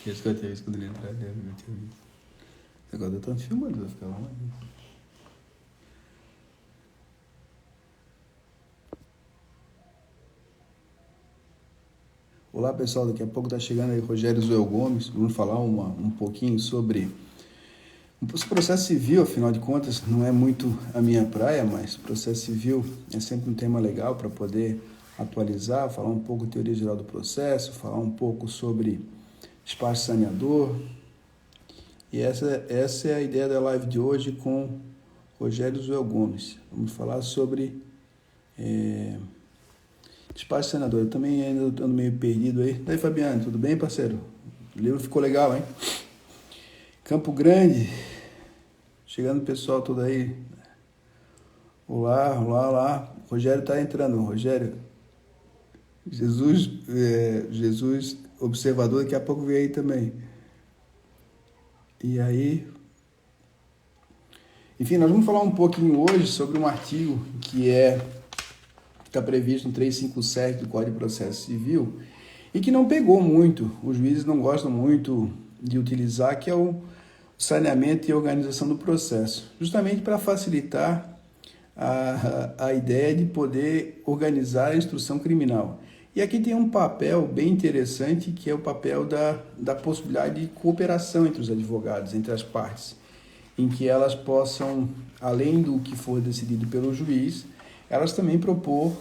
Que acho que eu tinha visto quando ele entrar, eu tinha visto. Agora eu tô filmando, vai ficar lá. Olá pessoal, daqui a pouco tá chegando aí o Rogério Zoel Gomes. Vamos falar um pouquinho sobre o processo civil. Afinal de contas, não é muito a minha praia, mas processo civil é sempre um tema legal para poder atualizar, falar um pouco de teoria geral do processo, falar um pouco sobre espaço saneador. E essa é a ideia da live de hoje com Rogério Zoel Gomes. Vamos falar sobre espaço saneador. Eu também ainda ando meio perdido aí. Daí, Fabiano, tudo bem, parceiro? O livro ficou legal, hein? Campo Grande. Chegando o pessoal todo aí. Olá, olá, olá. O Rogério tá entrando. Rogério, Jesus observador, daqui a pouco vem aí também. E aí... Enfim, nós vamos falar um pouquinho hoje sobre um artigo que está previsto no 357 do Código de Processo Civil e que não pegou muito, os juízes não gostam muito de utilizar, que é o saneamento e organização do processo, justamente para facilitar a ideia de poder organizar a instrução criminal. E aqui tem um papel bem interessante, que é o papel da possibilidade de cooperação entre os advogados, entre as partes, em que elas possam, além do que for decidido pelo juiz, elas podem propor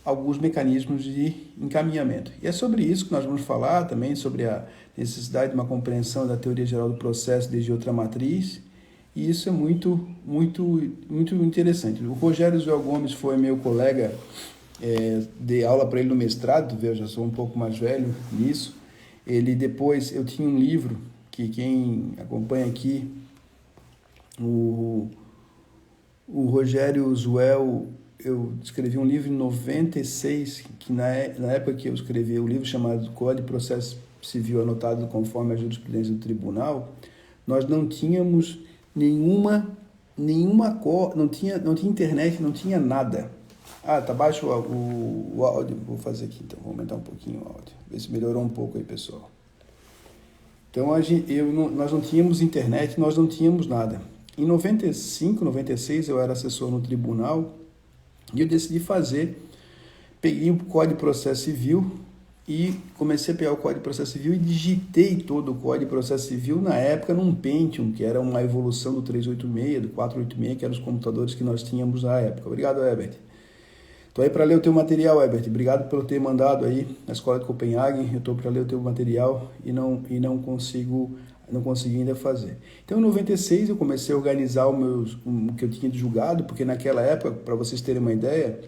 alguns mecanismos de encaminhamento. E é sobre isso que nós vamos falar também, sobre a necessidade de uma compreensão da teoria geral do processo desde outra matriz, e isso é muito, muito, muito interessante. O Rogério Zoel Gomes foi meu colega, dei aula para ele no mestrado, eu já sou um pouco mais velho nisso. Eu tinha um livro que quem acompanha aqui, o Rogério Zoel, eu escrevi um livro em 96, que na época que eu escrevi o livro chamado Código de Processo Civil Anotado conforme a jurisprudência do tribunal, nós não tínhamos não tinha internet, não tinha nada. Tá baixo o áudio, vou fazer aqui então, vou aumentar um pouquinho o áudio, ver se melhorou um pouco aí, pessoal. Então, nós não tínhamos internet, nós não tínhamos nada. Em 95, 96, eu era assessor no tribunal e eu decidi peguei o Código de Processo Civil e comecei a pegar o Código de Processo Civil e digitei todo o Código de Processo Civil na época num Pentium, que era uma evolução do 386, do 486, que eram os computadores que nós tínhamos na época. Obrigado, Herbert. Estou aí para ler o teu material, Herbert. Obrigado por ter mandado aí na Escola de Copenhague. Eu estou para ler o teu material e não consegui ainda fazer. Então, em 96, eu comecei a organizar o que eu tinha de julgado, porque naquela época, para vocês terem uma ideia,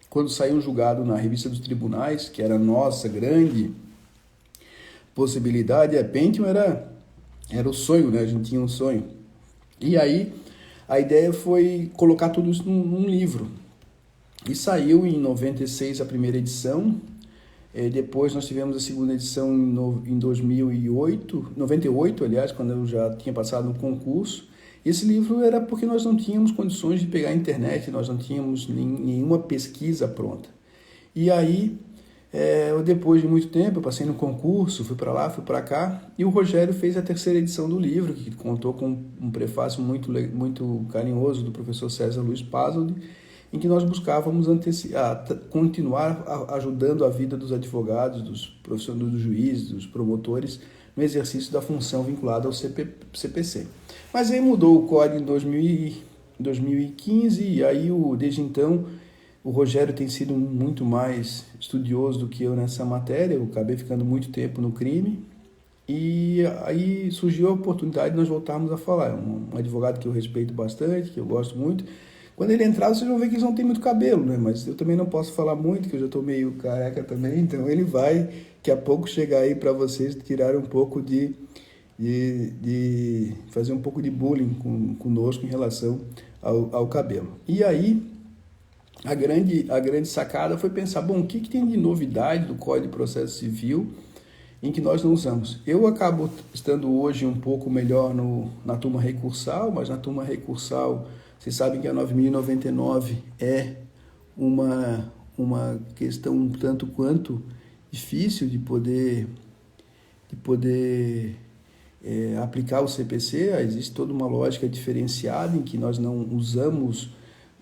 quando saiu um julgado na revista dos tribunais, que era a nossa grande possibilidade, a Pentium era o sonho, né? A gente tinha um sonho. E aí, a ideia foi colocar tudo isso num livro. E saiu em 96 a primeira edição, depois nós tivemos a segunda edição em 2008, 98, aliás, quando eu já tinha passado um concurso. Esse livro era porque nós não tínhamos condições de pegar a internet, nós não tínhamos nenhuma pesquisa pronta. E aí, depois de muito tempo, eu passei no concurso, fui para lá, fui para cá, e o Rogério fez a terceira edição do livro, que contou com um prefácio muito, muito carinhoso do professor César Luiz Pasoldi, em que nós buscávamos continuar ajudando a vida dos advogados, dos profissionais, dos juízes, dos promotores, no exercício da função vinculada ao CPC. Mas aí mudou o código em 2015, e aí desde então o Rogério tem sido muito mais estudioso do que eu nessa matéria, eu acabei ficando muito tempo no crime, e aí surgiu a oportunidade de nós voltarmos a falar. Um advogado que eu respeito bastante, que eu gosto muito. Quando ele entrar, vocês vão ver que eles não têm muito cabelo, né? Mas eu também não posso falar muito, que eu já estou meio careca também, então ele vai, daqui a pouco, chegar aí para vocês tirarem um pouco de fazer um pouco de bullying conosco em relação ao cabelo. E aí, a grande sacada foi pensar, bom, o que tem de novidade do Código de Processo Civil em que nós não usamos? Eu acabo estando hoje um pouco melhor na turma recursal, mas na turma recursal, vocês sabem que a 9.099 é uma questão um tanto quanto difícil de poder de poder aplicar o CPC. Existe toda uma lógica diferenciada em que nós não usamos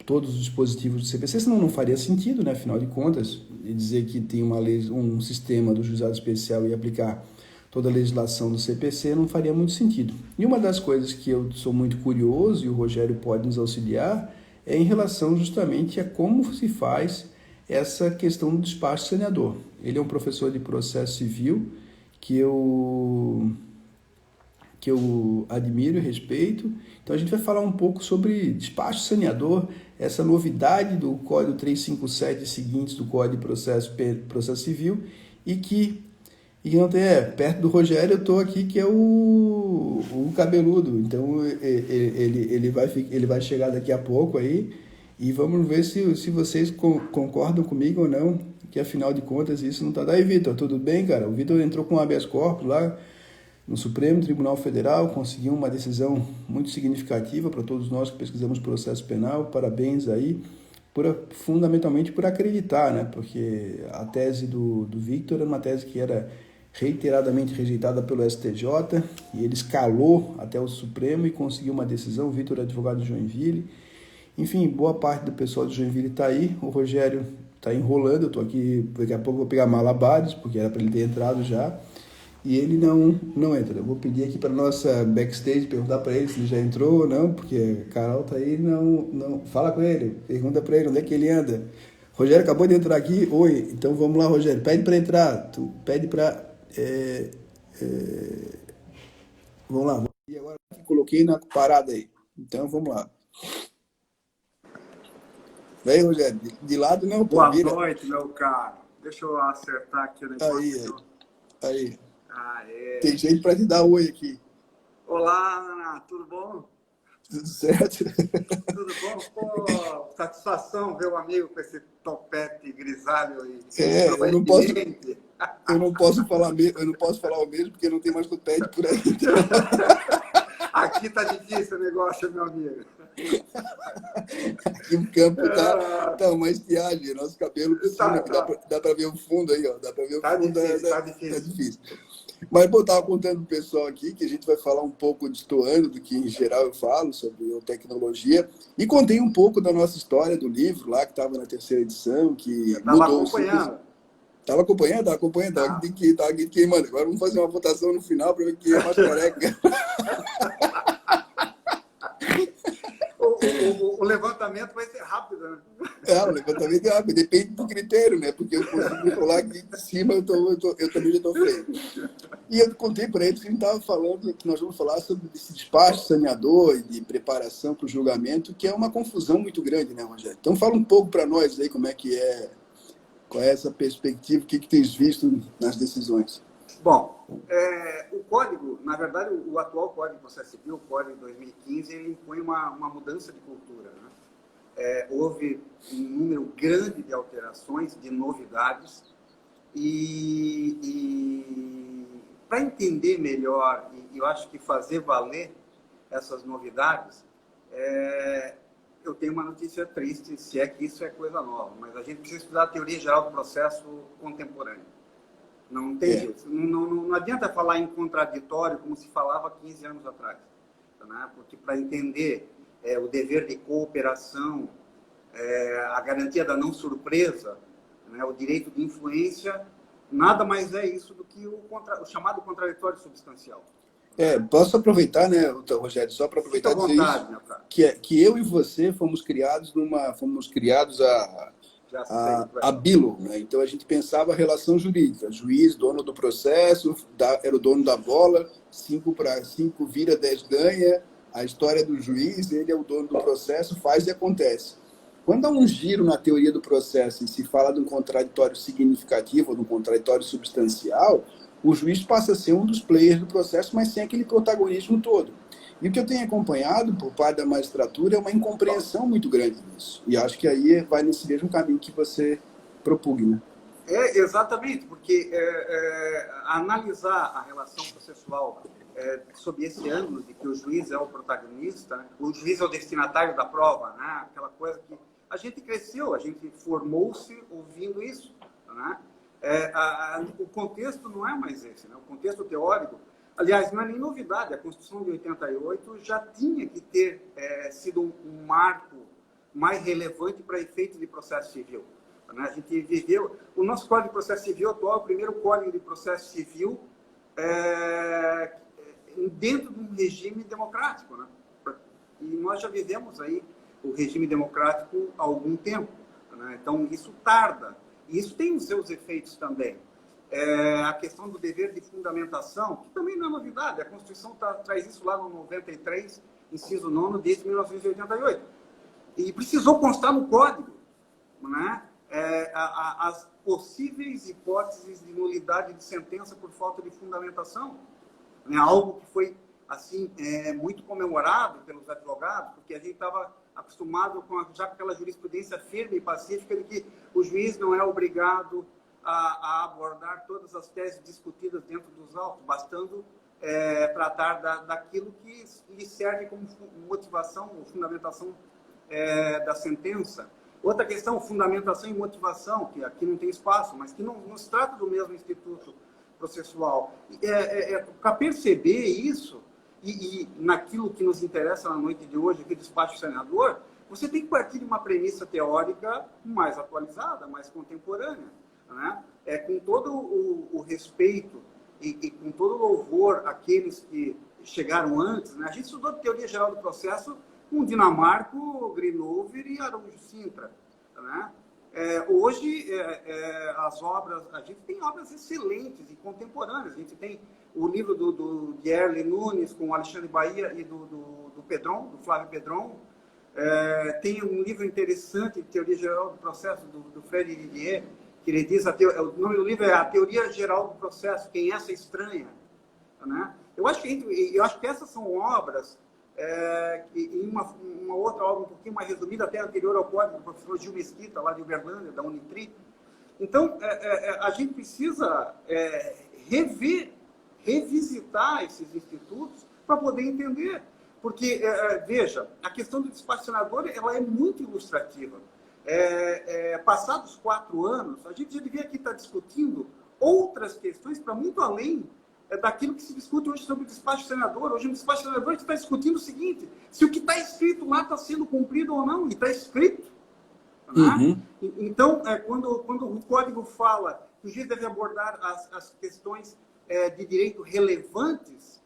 todos os dispositivos do CPC, senão não faria sentido, né? Afinal de contas, dizer que tem uma lei, um sistema do juizado especial e aplicar toda a legislação do CPC não faria muito sentido. E uma das coisas que eu sou muito curioso, e o Rogério pode nos auxiliar, é em relação justamente a como se faz essa questão do despacho saneador. Ele é um professor de processo civil que eu admiro e respeito. Então a gente vai falar um pouco sobre despacho saneador, essa novidade do Código 357 e seguintes do Código de Processo Civil, e não tem, perto do Rogério eu estou aqui, que é o cabeludo. Então ele vai chegar daqui a pouco aí, e vamos ver se vocês concordam comigo ou não, que afinal de contas isso não está. Daí, Vitor, tudo bem, cara? O Vitor entrou com um habeas corpus lá no Supremo Tribunal Federal, conseguiu uma decisão muito significativa para todos nós que pesquisamos processo penal. Parabéns aí, fundamentalmente por acreditar, né? Porque a tese do Victor era uma tese que era reiteradamente rejeitada pelo STJ, e ele escalou até o Supremo e conseguiu uma decisão. O Victor é advogado de Joinville. Enfim, boa parte do pessoal de Joinville está aí. O Rogério está enrolando, eu estou aqui, daqui a pouco vou pegar malabares, porque era para ele ter entrado já. E ele não entra. Eu vou pedir aqui para nossa backstage, perguntar para ele se ele já entrou ou não, porque a Carol tá aí, não fala com ele, pergunta para ele onde é que ele anda. Rogério acabou de entrar aqui. Oi, então vamos lá, Rogério, pede para entrar, tu pede para vamos lá. E agora coloquei na parada aí, então vamos lá. Vem, Rogério, de lado não, pô. Boa noite, meu caro. Deixa eu acertar aqui o negócio. Aí. Aê. Tem gente para te dar oi aqui. Olá, Ana, tudo bom? Tudo certo? Tudo bom? Pô, satisfação ver um amigo com esse topete grisalho e eu não posso falar o mesmo porque não tem mais topete por aí. Aqui tá difícil o negócio, meu amigo. Aqui o campo tá uma estiagem, nosso cabelo dá para ver o fundo aí, ó. Dá para ver o fundo. Tá difícil. Mas, pô, eu estava contando pro pessoal aqui que a gente vai falar um pouco destoando do que, em geral, eu falo sobre tecnologia. E contei um pouco da nossa história do livro lá, que estava na 3ª edição, que mudou. Estava acompanhando. Tava aqui queimando. Agora vamos fazer uma votação no final para ver quem é mais careca. O levantamento vai ser rápido, né? O levantamento é rápido, depende do critério, né? Porque eu consigo falar aqui de cima, eu também já estou feio. E eu contei para eles que a gente estava falando, que nós vamos falar sobre esse despacho saneador e de preparação para o julgamento, que é uma confusão muito grande, né, Rogério? Então fala um pouco para nós aí como é que é, qual é essa perspectiva, o que tens visto nas decisões. Bom, o código, na verdade, o atual Código de Processo Civil, o Código de 2015, ele impõe uma mudança de cultura, né? Houve um número grande de alterações, de novidades, e para entender melhor, e eu acho que fazer valer essas novidades, eu tenho uma notícia triste, se é que isso é coisa nova, mas a gente precisa estudar a teoria geral do processo contemporâneo. Não tem jeito. Não adianta falar em contraditório como se falava 15 anos atrás. Né? Porque para entender o dever de cooperação, a garantia da não surpresa, né? O direito de influência, nada mais é isso do que o chamado contraditório substancial. Posso aproveitar, né, Rogério, só para aproveitar e dizer vontade, isso, que eu e você fomos criados a bilo, né? Então a gente pensava a relação jurídica, juiz, dono do processo, era o dono da bola, 5 vira, 10 ganha, a história do juiz, ele é o dono do processo, faz e acontece. Quando há um giro na teoria do processo e se fala de um contraditório significativo ou de um contraditório substancial, o juiz passa a ser um dos players do processo, mas sem aquele protagonismo todo. E o que eu tenho acompanhado por parte da magistratura é uma incompreensão muito grande nisso. E acho que aí vai nesse mesmo caminho que você propugna. Exatamente, porque analisar a relação processual sob esse ângulo de que o juiz é o protagonista, o juiz é o destinatário da prova, né? Aquela coisa que a gente cresceu, a gente formou-se ouvindo isso, né? O contexto não é mais esse, né? O contexto teórico, aliás, não é nem novidade, a Constituição de 88 já tinha que ter sido um marco mais relevante para efeitos de processo civil. Né? A gente viveu, o nosso Código de Processo Civil atual é o primeiro Código de Processo Civil dentro de um regime democrático, né? E nós já vivemos aí o regime democrático há algum tempo, né? Então isso tarda. E isso tem os seus efeitos também. A questão do dever de fundamentação, que também não é novidade, a Constituição traz isso lá no 93, inciso 9, desde 1988. E precisou constar no Código, né? As possíveis hipóteses de nulidade de sentença por falta de fundamentação. Né? Algo que foi assim, muito comemorado pelos advogados, porque a gente estava acostumado já com aquela jurisprudência firme e pacífica de que o juiz não é obrigado a abordar todas as teses discutidas dentro dos autos, bastando tratar daquilo que lhe serve como motivação ou fundamentação da sentença. Outra questão, fundamentação e motivação, que aqui não tem espaço, mas que não se trata do mesmo instituto processual. Para perceber isso, e naquilo que nos interessa na noite de hoje, aqui, despacho senador, você tem que partir de uma premissa teórica mais atualizada, mais contemporânea, né? Com todo o respeito e com todo o louvor àqueles que chegaram antes, né? A gente estudou teoria geral do processo com Dinamarco, Grinover e Araújo Sintra, né? Hoje, as obras, a gente tem obras excelentes e contemporâneas. A gente tem o livro do Gerli Nunes com o Alexandre Bahia e do Pedron, do Flávio Pedron. Tem um livro interessante de Teoria Geral do Processo, do Fred Didier, que ele diz, o nome do livro é A Teoria Geral do Processo, Quem Essa Estranha. Né? Eu acho que essas são obras, e uma outra obra um pouquinho mais resumida, até anterior ao código, do professor Gil Mesquita, lá de Uberlândia, da Unitri. Então, a gente precisa revisitar esses institutos para poder entender. Porque, veja, a questão do despacho senador, ela é muito ilustrativa. Passados 4 anos, a gente já devia aqui estar discutindo outras questões para muito além daquilo que se discute hoje sobre o despacho senador. Hoje, no despacho senador, a gente está discutindo o seguinte: se o que está escrito lá está sendo cumprido ou não, e está escrito. Uhum. Né? Então, quando o código fala que o juiz deve abordar as questões de direito relevantes,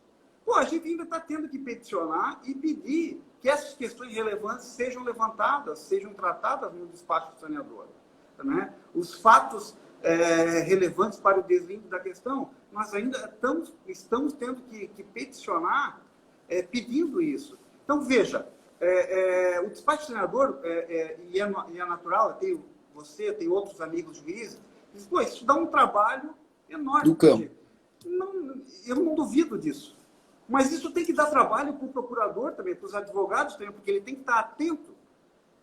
a gente ainda está tendo que peticionar e pedir que essas questões relevantes sejam levantadas, sejam tratadas no despacho senador. Né? Os fatos relevantes para o deslinde da questão, nós ainda estamos tendo que peticionar pedindo isso. Então, veja, o despacho senador, e é natural, eu tenho outros amigos juízes, diz, isso dá um trabalho enorme. Do campo. Eu não duvido disso. Mas isso tem que dar trabalho para o procurador também, para os advogados também, porque ele tem que estar atento.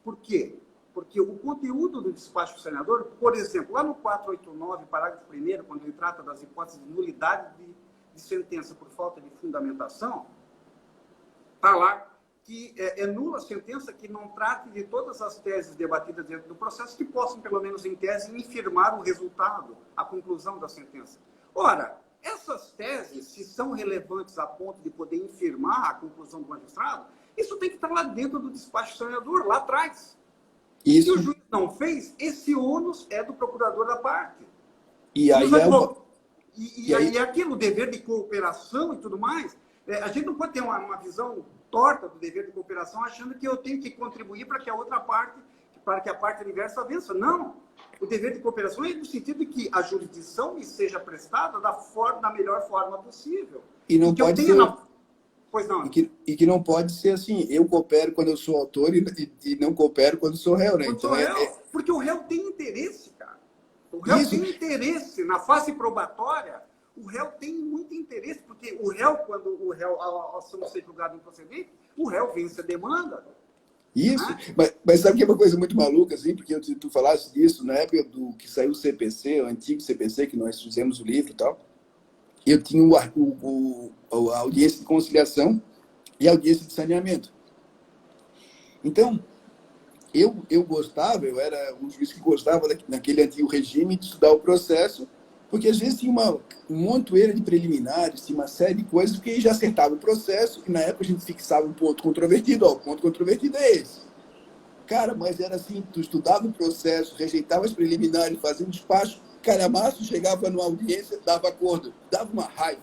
Por quê? Porque o conteúdo do despacho senador, por exemplo, lá no 489, parágrafo 1º, quando ele trata das hipóteses de nulidade de sentença por falta de fundamentação, está lá que é nula a sentença que não trate de todas as teses debatidas dentro do processo que possam, pelo menos em tese, infirmar o resultado, a conclusão da sentença. Ora, essas teses, se são relevantes a ponto de poder infirmar a conclusão do magistrado, isso tem que estar lá dentro do despacho senador, lá atrás. Isso. Se o juiz não fez, esse ônus é do procurador da parte. E aí aí aquilo, o dever de cooperação e tudo mais, a gente não pode ter uma visão torta do dever de cooperação achando que eu tenho que contribuir para que a outra parte, para que a parte adversa vença. Não. O dever de cooperação é no sentido de que a jurisdição me seja prestada da melhor forma possível. E não pode ser... Pois não. E que não pode ser assim, eu coopero quando eu sou autor e não coopero quando sou réu, né? Então, porque o réu tem interesse, cara. O réu tem interesse. Na fase probatória, o réu tem muito interesse, porque o réu, quando o réu, a ação ser julgada improcedente, o réu vence a demanda. Isso, mas sabe que é uma coisa muito maluca, assim, porque tu falaste disso na época do que saiu o CPC, o antigo CPC, que nós fizemos o livro e tal. Eu tinha a audiência de conciliação e a audiência de saneamento. Então, eu gostava, eu era um juiz que gostava daquele antigo regime de estudar o processo, porque às vezes tinha um montoeira de preliminares, tinha uma série de coisas, porque aí já acertava o processo, e na época a gente fixava um ponto controvertido, ó, o ponto controvertido é esse. Cara, mas era assim, tu estudava o processo, rejeitava as preliminares, fazia um despacho, calhamaço, chegava numa audiência, dava acordo, dava uma raiva,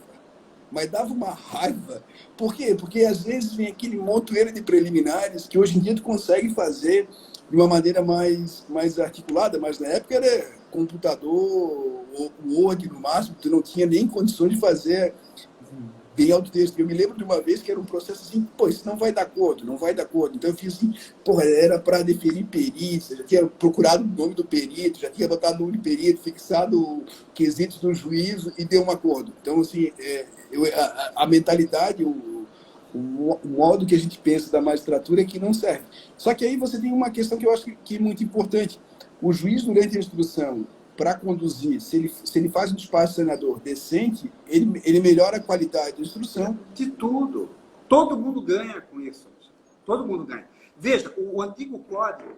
mas dava uma raiva. Por quê? Porque às vezes vem aquele montoeiro de preliminares que hoje em dia tu consegue fazer de uma maneira mais articulada, mas na época era computador, Word no máximo, tu não tinha nem condições de fazer bem alto texto. Eu me lembro de uma vez que era um processo assim, pô, isso não vai dar acordo, não vai dar acordo. Então eu fiz assim, porra, era para definir perícia, já tinha procurado o nome do perito, já tinha botado o nome do perito, fixado quesitos do juízo e deu um acordo. Então, assim, a mentalidade, o modo que a gente pensa da magistratura é que não serve. Só que aí você tem uma questão que eu acho que é muito importante. O juiz, durante a instrução, para conduzir, se ele faz um despacho senador decente, ele melhora a qualidade da instrução. De tudo. Todo mundo ganha com isso. Todo mundo ganha. Veja, o antigo código,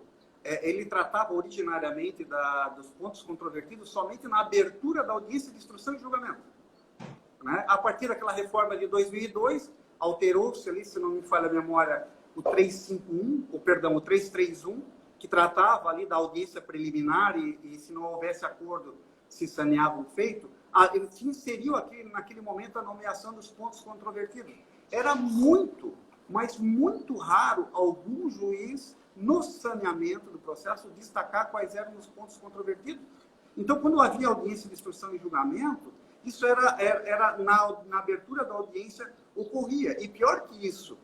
ele tratava originariamente dos pontos controvertidos somente na abertura da audiência de instrução e julgamento. Né? A partir daquela reforma de 2002, alterou-se ali, se não me falha a memória, o 351, o 331, que tratava ali da audiência preliminar e se não houvesse acordo, se saneava o feito. Ele se inseriu aqui, naquele momento, a nomeação dos pontos controvertidos. Era muito, mas muito raro algum juiz, no saneamento do processo, destacar quais eram os pontos controvertidos. Então, quando havia audiência de instrução e julgamento, isso era na abertura da audiência ocorria. E pior que isso,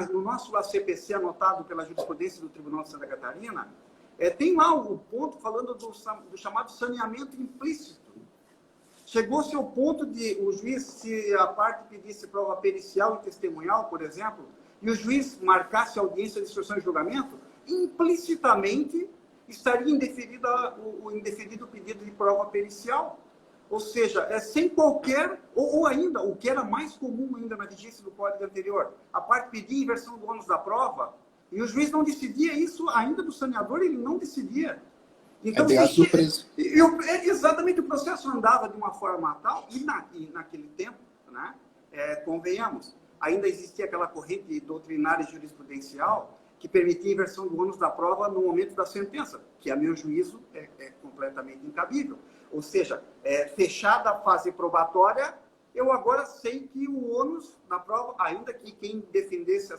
no nosso ACPC, anotado pela jurisprudência do Tribunal de Santa Catarina, tem lá o ponto falando do chamado saneamento implícito. Chegou-se ao ponto de o juiz, se a parte pedisse prova pericial e testemunhal, por exemplo, e o juiz marcasse a audiência de instrução e julgamento, implicitamente estaria indeferido o pedido de prova pericial. Ou seja, sem qualquer, ou ainda, o que era mais comum ainda na vigência do código anterior, a parte pedia inversão do ônus da prova, e o juiz não decidia isso, ainda do saneador, ele não decidia. Então, exatamente, o processo andava de uma forma tal, e naquele tempo, né, convenhamos, ainda existia aquela corrente doutrinária e jurisprudencial que permitia inversão do ônus da prova no momento da sentença, que, a meu juízo, é completamente incabível. Ou seja, fechada a fase probatória, eu agora sei que o ônus da prova, ainda que quem defendesse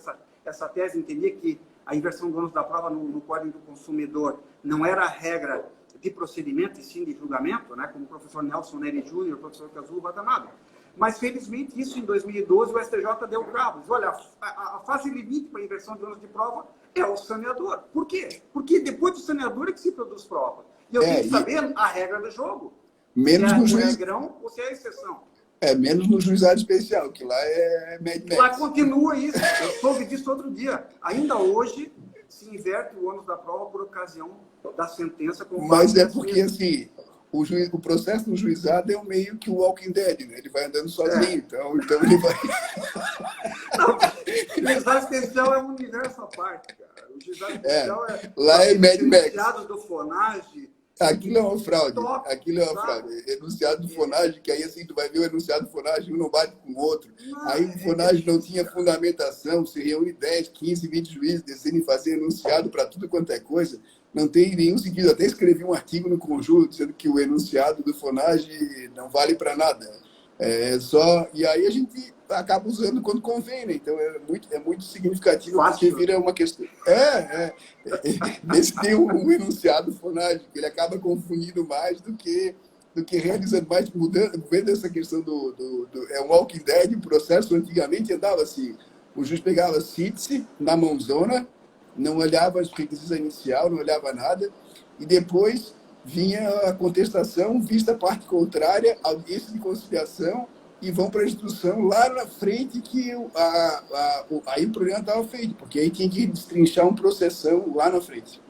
essa tese entendia que a inversão do ônus da prova no Código do Consumidor não era a regra de procedimento e sim de julgamento, né, como o professor Nelson Neri Júnior, o professor Casulo Watanabe. Mas, felizmente, isso em 2012 o STJ deu cabo. Diz, olha, a fase limite para a inversão de ônus de prova é o saneador. Por quê? Porque depois do saneador é que se produz prova. E eu tenho que saber a regra do jogo. Menos se no é juiz... regrão ou se é exceção. Menos no juizado especial, que lá é Mad Max. Lá continua isso. Eu soube disso outro dia. Ainda hoje se inverte o ônus da prova por ocasião da sentença. Mas é porque, assim, o processo no juizado é meio que o Walking Dead, né? Ele vai andando sozinho, então ele vai... O juizado especial é um universo à parte, cara. O juizado especial lá é Mad Max. Do FONAGE. Aquilo é uma fraude. Aquilo é uma fraude. Enunciado do FONAGE, que aí assim, tu vai ver o enunciado do FONAGE, um não bate com o outro. Aí o FONAGE não tinha fundamentação, se reúne 10, 15, 20 juízes, decidem fazer enunciado para tudo quanto é coisa. Não tem nenhum sentido. Até escrevi um artigo no Conjuro dizendo que o enunciado do FONAGE não vale para nada. E aí a gente acaba usando quando convém, né? Então é muito significativo, porque vira uma questão. Nesse tem um enunciado FONAGE, que ele acaba confundindo mais do que realizando mais, vendo essa questão é um Walking Dead, o processo antigamente andava assim, o juiz pegava a síntese na mãozona, não olhava as requisições inicial, não olhava nada, e depois vinha a contestação, vista a parte contrária, audiência de conciliação, e vão para a instrução lá na frente que aí o problema estava feito, porque aí tinha que destrinchar um processão lá na frente.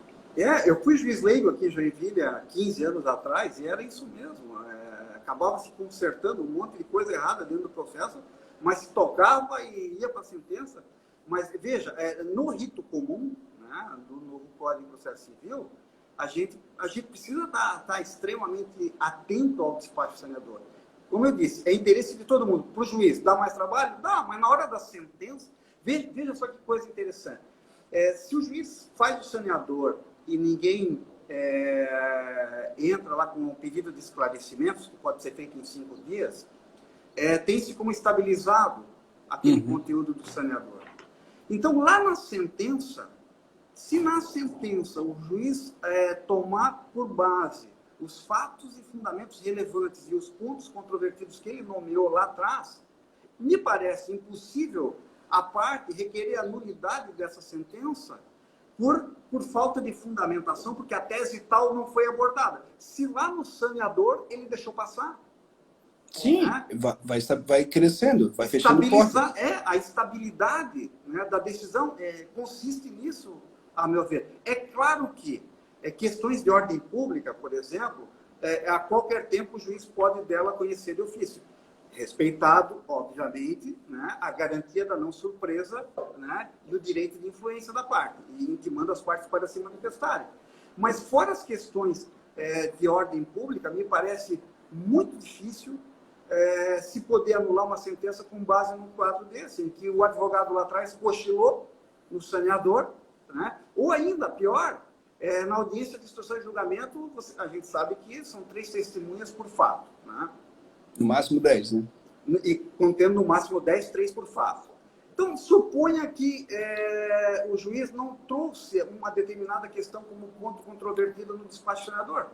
Eu fui juiz leigo aqui em Joinville há 15 anos atrás, e era isso mesmo. Acabava se consertando um monte de coisa errada dentro do processo, mas se tocava e ia para a sentença. Mas, veja, no rito comum, né, né, do novo Código de Processo Civil, a gente precisa estar extremamente atento ao despacho saneador. Como eu disse, é interesse de todo mundo. Para o juiz, dá mais trabalho? Dá, mas na hora da sentença, veja só que coisa interessante. Se o juiz faz o saneador e ninguém entra lá com um pedido de esclarecimentos, que pode ser feito em 5 dias, tem-se como estabilizado aquele conteúdo do saneador. Então, lá na sentença, se na sentença o juiz tomar por base os fatos e fundamentos relevantes e os pontos controvertidos que ele nomeou lá atrás, me parece impossível a parte requerer a nulidade dessa sentença por falta de fundamentação, porque a tese tal não foi abordada. Se lá no saneador ele deixou passar. Sim, vai crescendo, vai fechando portas. A estabilidade, né, da decisão consiste nisso, a meu ver. É claro que questões de ordem pública, por exemplo, a qualquer tempo o juiz pode dela conhecer de ofício. Respeitado, obviamente, né, a garantia da não surpresa, né, e o direito de influência da parte, e intimando as partes para se manifestarem. Mas fora as questões de ordem pública, me parece muito difícil se poder anular uma sentença com base num quadro desse, em que o advogado lá atrás cochilou no saneador, né, ou ainda, pior, na audiência de instrução e julgamento, a gente sabe que são 3 testemunhas por fato, né? No máximo 10, né? E contendo no máximo 10, 3 por fato. Então, suponha que o juiz não trouxe uma determinada questão como ponto controvertido no despacho senador.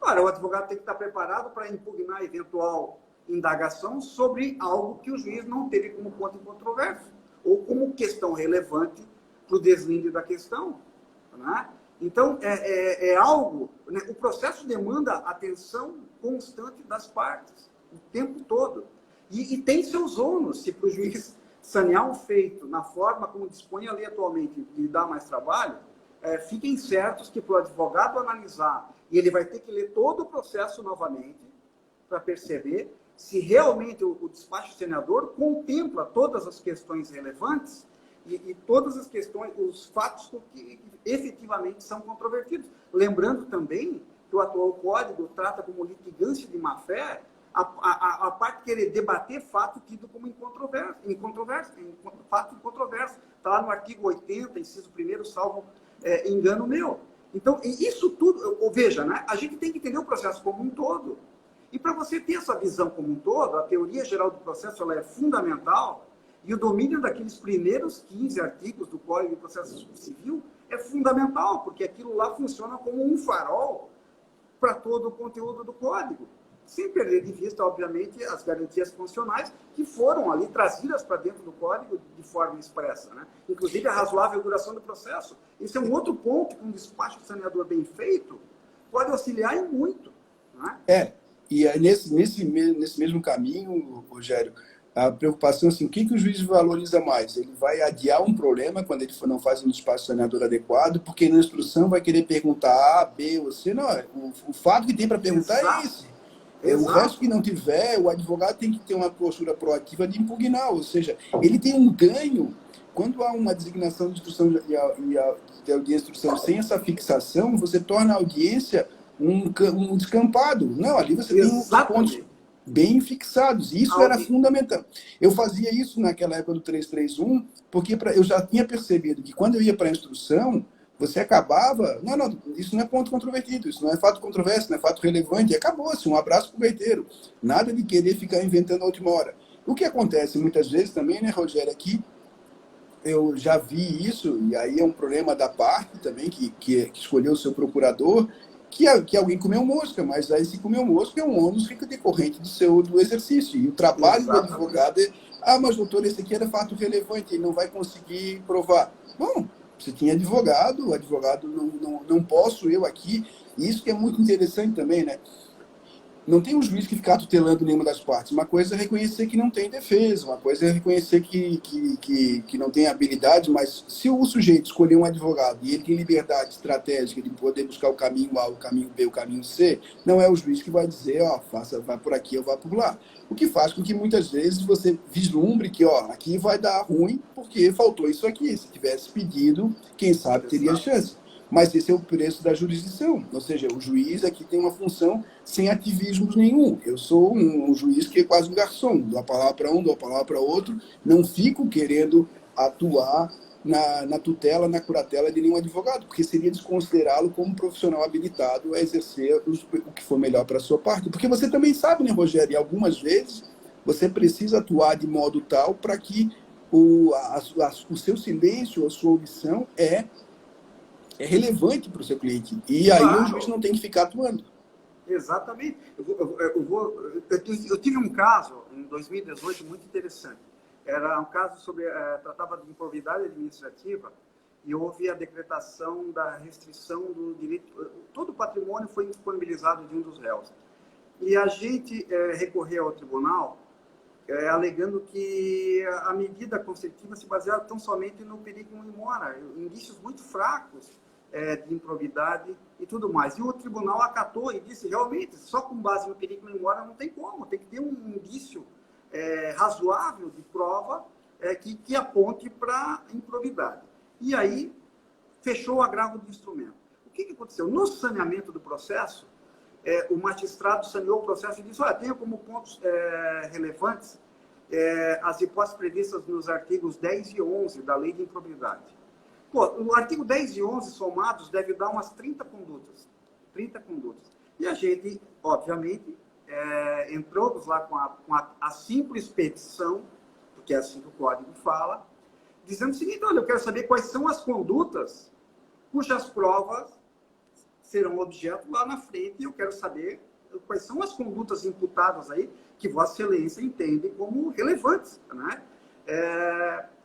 Ora, o advogado tem que estar preparado para impugnar eventual indagação sobre algo que o juiz não teve como ponto em controvérsia, ou como questão relevante para o deslinde da questão, né? Então, é algo... Né, o processo demanda atenção constante das partes, o tempo todo. E tem seus ônus, se para o juiz sanear um feito na forma como dispõe a lei atualmente e dá mais trabalho, fiquem certos que para o advogado analisar, e ele vai ter que ler todo o processo novamente para perceber se realmente o despacho senador contempla todas as questões relevantes e todas as questões, os fatos que efetivamente são controvertidos. Lembrando também que o atual código trata como litigância de má-fé a parte querer debater fato tido como fato incontroverso. Está lá no artigo 80, inciso 1º, salvo engano meu. Então, isso tudo, veja, né, a gente tem que entender o processo como um todo. E para você ter essa visão como um todo, a teoria geral do processo ela é fundamental, e o domínio daqueles primeiros 15 artigos do Código de Processo Civil é fundamental, porque aquilo lá funciona como um farol para todo o conteúdo do Código. Sem perder de vista, obviamente, as garantias funcionais que foram ali trazidas para dentro do Código de forma expressa, né? Inclusive a razoável duração do processo. Isso é um outro ponto que um despacho de saneador bem feito pode auxiliar em muito, né? E nesse mesmo caminho, Rogério, a preocupação assim, o que o juiz valoriza mais? Ele vai adiar um problema quando ele não faz um despacho saneador adequado, porque na instrução vai querer perguntar A, B ou C. Não, o fato que tem para perguntar é esse. O resto que não tiver, o advogado tem que ter uma postura proativa de impugnar, ou seja, ele tem um ganho. Quando há uma designação de instrução e a audiência de instrução sem essa fixação, você torna a audiência um descampado. Não, ali você tem uns pontos bem fixados. E isso era fundamental. Eu fazia isso naquela época do 331, porque eu já tinha percebido que quando eu ia para a instrução, você acabava... Não, isso não é ponto controvertido, isso não é fato controverso, não é fato relevante. E acabou-se, um abraço para o gaiteiro. Nada de querer ficar inventando a última hora. O que acontece muitas vezes também, né, Rogério, aqui, eu já vi isso, e aí é um problema da parte também, que escolheu o seu procurador, que alguém comeu mosca, mas aí se comeu mosca é um ônus decorrente do exercício. E o trabalho do advogado é, mas doutor, esse aqui era fato relevante, ele não vai conseguir provar. Bom, você tinha advogado, o advogado não posso eu aqui, e isso que é muito interessante também, né? não tem um juiz que ficar tutelando nenhuma das partes. Uma coisa é reconhecer que não tem defesa, uma coisa é reconhecer que não tem habilidade, mas se o sujeito escolher um advogado e ele tem liberdade estratégica de poder buscar o caminho A, o caminho B, o caminho C, não é o juiz que vai dizer, ó, faça, vai por aqui ou vai por lá. O que faz com que muitas vezes você vislumbre que, ó, aqui vai dar ruim porque faltou isso aqui. Se tivesse pedido, quem sabe teria chance. Mas esse é o preço da jurisdição. Ou seja, o juiz aqui tem uma função sem ativismos nenhum. Eu sou um juiz que é quase um garçom. Dou a palavra para um, dou a palavra para outro. Não fico querendo atuar na tutela, na curatela de nenhum advogado, porque seria desconsiderá-lo como um profissional habilitado a exercer o que for melhor para a sua parte. Porque você também sabe, né, Rogério, e algumas vezes você precisa atuar de modo tal para que o seu silêncio, a sua omissão é relevante para o seu cliente. E aí o juiz não tem que ficar atuando. Exatamente. Eu tive um caso em 2018 muito interessante. Era um caso sobre tratava de improbidade administrativa e houve a decretação da restrição do direito. Todo o patrimônio foi disponibilizado de um dos réus. E a gente recorreu ao tribunal alegando que a medida coercitiva se baseava tão somente no perigo in mora, indícios muito fracos de improbidade e tudo mais. E o tribunal acatou e disse, realmente, só com base no perigo in mora não tem como, tem que ter um indício razoável de prova que aponte para improbidade. E aí, fechou o agravo do instrumento. O que aconteceu? No saneamento do processo, o magistrado saneou o processo e disse, olha, tenho como pontos relevantes as hipóteses previstas nos artigos 10 e 11 da Lei de Improbidade. Pô, o artigo 10 e 11 somados deve dar umas 30 condutas. 30 condutas. E a gente, obviamente, entramos lá com a simples petição, porque é assim que o código fala, dizendo o seguinte, olha, eu quero saber quais são as condutas cujas provas serão objeto lá na frente e eu quero saber quais são as condutas imputadas aí que Vossa Excelência entende como relevantes, né?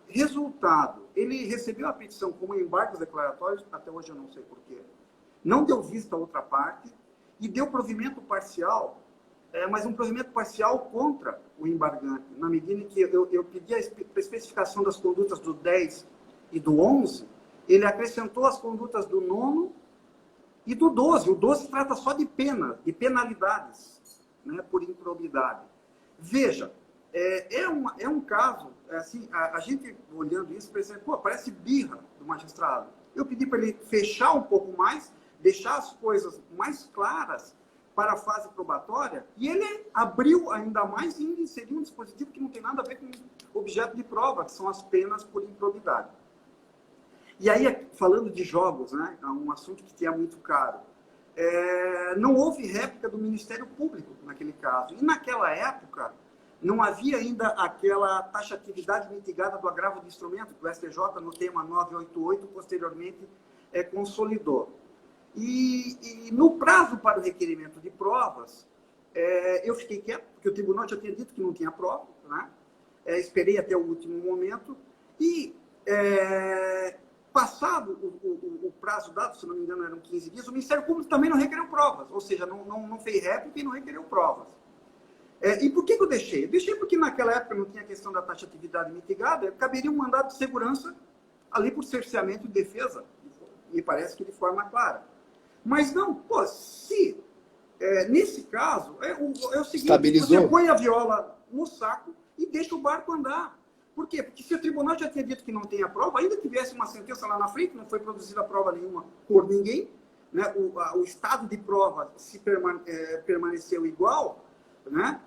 Resultado, ele recebeu a petição como embargos declaratórios, até hoje eu não sei porquê, não deu vista a outra parte e deu provimento parcial, mas um provimento parcial contra o embargante, na medida em que eu pedi a especificação das condutas do 10 e do 11, ele acrescentou as condutas do 9º e do 12. O 12 trata só de pena, de penalidades, né, por improbidade. Veja, é um caso, assim, a gente olhando isso, pensando, pô, parece birra do magistrado. Eu pedi para ele fechar um pouco mais, deixar as coisas mais claras para a fase probatória, e ele abriu ainda mais e inseriu um dispositivo que não tem nada a ver com objeto de prova, que são as penas por improbidade. E aí, falando de jogos, né, é um assunto que é muito caro, não houve réplica do Ministério Público naquele caso. E naquela época, não havia ainda aquela taxatividade mitigada do agravo de instrumento que o STJ, no tema 988, posteriormente consolidou. E no prazo para o requerimento de provas, eu fiquei quieto, porque o tribunal já tinha dito que não tinha prova, né? Esperei até o último momento e, passado o prazo dado, se não me engano eram 15 dias, o Ministério Público também não requereu provas, ou seja, não fez réplica e não requereu provas. E por que eu deixei? Eu deixei porque naquela época não tinha questão da taxatividade mitigada, caberia um mandado de segurança ali por cerceamento e defesa, me parece que de forma clara. Mas não, pô, se nesse caso, é o seguinte, Estabilizou. Você põe a viola no saco e deixa o barco andar. Por quê? Porque se o tribunal já tinha dito que não tem a prova, ainda tivesse uma sentença lá na frente, não foi produzida prova nenhuma por ninguém, né? O estado de prova permaneceu igual, né?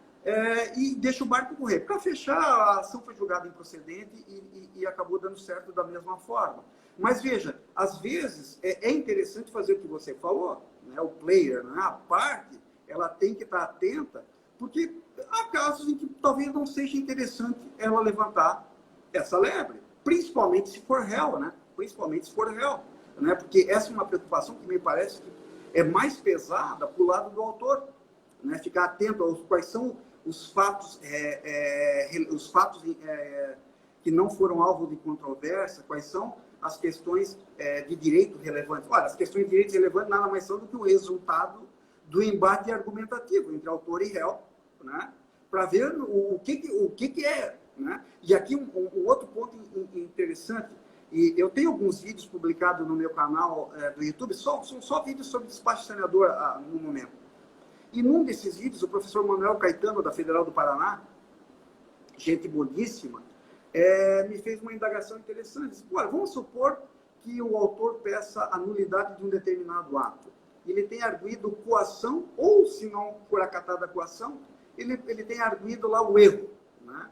E deixa o barco correr. Para fechar, a ação foi julgada improcedente e acabou dando certo da mesma forma. Mas veja, às vezes é interessante fazer o que você falou, né? O player, né? A parte, ela tem que estar atenta, porque há casos em que talvez não seja interessante ela levantar essa lebre, principalmente se for réu, né? Principalmente se for réu, né? Porque essa é uma preocupação que me parece que é mais pesada para o lado do autor, né? Ficar atento aos quais são os fatos que não foram alvo de controvérsia, quais são as questões de direito relevantes. Olha, as questões de direito relevante nada mais são do que o resultado do embate argumentativo entre autor e réu, né? Para ver o que é. Né? E aqui um outro ponto interessante, e eu tenho alguns vídeos publicados no meu canal do YouTube, são só vídeos sobre despacho senador no momento. E num desses vídeos, o professor Manuel Caetano, da Federal do Paraná, gente boníssima, me fez uma indagação interessante. Olha, vamos supor que o autor peça a nulidade de um determinado ato. Ele tem arguido coação, ou se não for acatada a coação, ele tem arguido lá o erro. Né?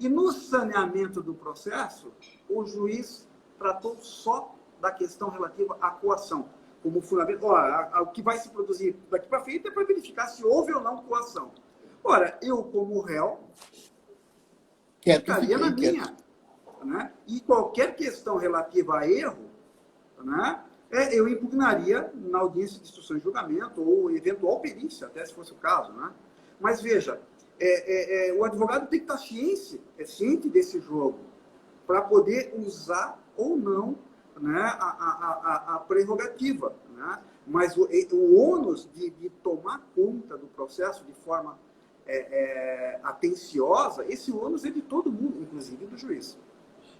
E no saneamento do processo, o juiz tratou só da questão relativa à coação. Como fundamento, o que vai se produzir daqui para frente é para verificar se houve ou não coação. Ora, eu, como réu, ficaria na minha. Né? E qualquer questão relativa a erro, né, eu impugnaria na audiência de instrução e julgamento, ou eventual perícia, até se fosse o caso. Né? Mas veja, o advogado tem que estar ciente desse jogo, para poder usar ou não, né, a prerrogativa. Né? Mas o ônus de tomar conta do processo de forma atenciosa, esse ônus é de todo mundo, inclusive do juiz.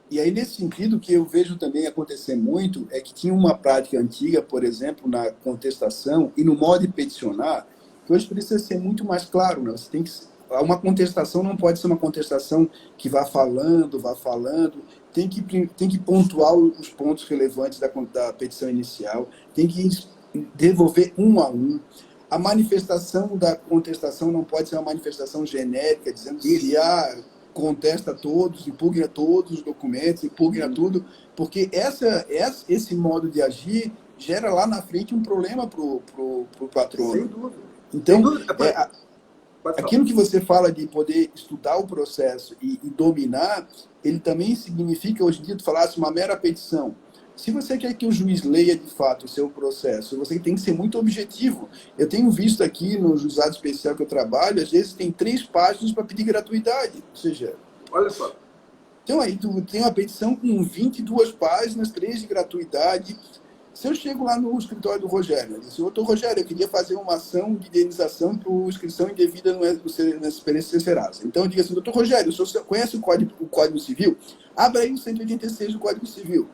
E aí, nesse sentido, o que eu vejo também acontecer muito é que tinha uma prática antiga, por exemplo, na contestação e no modo de peticionar, que hoje precisa ser muito mais claro. Né? Você tem que, uma contestação não pode ser uma contestação que vá falando, tem que pontuar os pontos relevantes da petição inicial, tem que devolver um a um. A manifestação da contestação não pode ser uma manifestação genérica, dizendo que contesta todos, impugna todos os documentos, impugna tudo, porque esse modo de agir gera lá na frente um problema para o patrono. Sem dúvida. Então, aquilo que você fala de poder estudar o processo e dominar, ele também significa, hoje em dia, tu falasse uma mera petição. Se você quer que o juiz leia de fato o seu processo, você tem que ser muito objetivo. Eu tenho visto aqui no juizado especial que eu trabalho, às vezes tem 3 páginas para pedir gratuidade. Ou seja, olha só. Então aí tu tem uma petição com 22 páginas, 3 de gratuidade. Se eu chego lá no escritório do Rogério, eu disse, doutor Rogério, eu queria fazer uma ação de indenização por inscrição indevida no experiência Serasa. Então eu digo assim, doutor Rogério, o senhor conhece o Código Civil? Abra aí o 186 do Código Civil.